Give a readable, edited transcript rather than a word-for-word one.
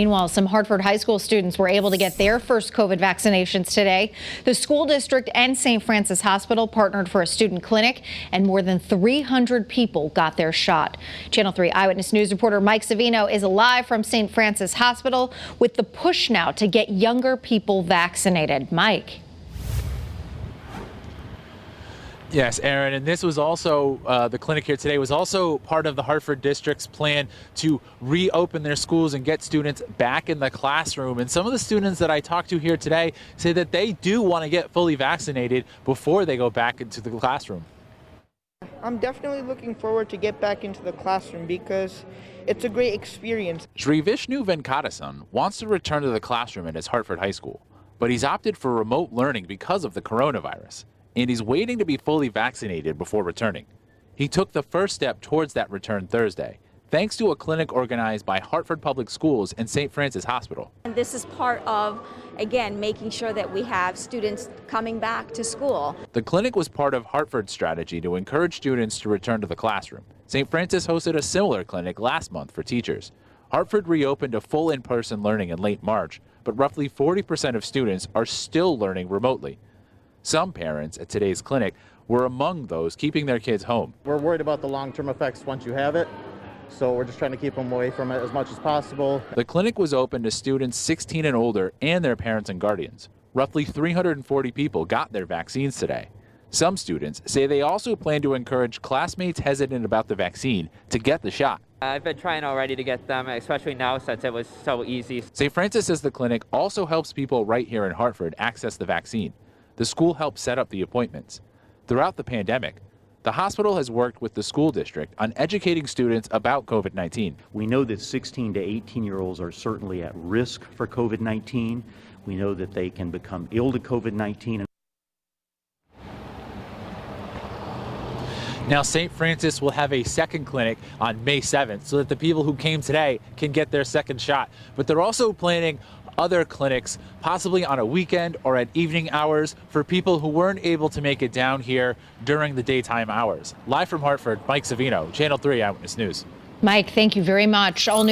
Meanwhile, some Hartford High School students were able to get their first COVID vaccinations today. The school district and St. Francis Hospital partnered for a student clinic, and more than 300 people got their shot. Channel 3 Eyewitness News reporter Mike Savino is live from St. Francis Hospital with the push now to get younger people vaccinated. Mike. Yes, Aaron, and this was also, the clinic here today was also part of the Hartford District's plan to reopen their schools and get students back in the classroom. And some of the students that I talked to here today say that they do want to get fully vaccinated before they go back into the classroom. I'm definitely looking forward to get back into the classroom because it's a great experience. Sri Vishnu Venkatasan wants to return to the classroom at his Hartford High School, but he's opted for remote learning because of the coronavirus. And he's waiting to be fully vaccinated before returning. He took the first step towards that return Thursday, thanks to a clinic organized by Hartford Public Schools and St. Francis Hospital. And this is part of, again, making sure that we have students coming back to school. The clinic was part of Hartford's strategy to encourage students to return to the classroom. St. Francis hosted a similar clinic last month for teachers. Hartford reopened to full in-person learning in late March, but roughly 40% of students are still learning remotely. Some parents at today's clinic were among those keeping their kids home. We're worried about the long-term effects once you have it, so we're just trying to keep them away from it as much as possible. The clinic was open to students 16 and older and their parents and guardians. Roughly 340 people got their vaccines today. Some students say they also plan to encourage classmates hesitant about the vaccine to get the shot. I've been trying already to get them, especially now since it was so easy. St. Francis says the clinic also helps people right here in Hartford access the vaccine. The school helped set up the appointments. Throughout the pandemic, the hospital has worked with the school district on educating students about COVID-19. We know that 16 to 18-year-olds are certainly at risk for COVID-19. We know that they can become ill to COVID-19. Now, St. Francis will have a second clinic on May 7th so that the people who came today can get their second shot. But they're also planning other clinics, possibly on a weekend or at evening hours, for people who weren't able to make it down here during the daytime hours. Live from Hartford, Mike Savino, Channel 3 Eyewitness News. Mike, thank you very much. All news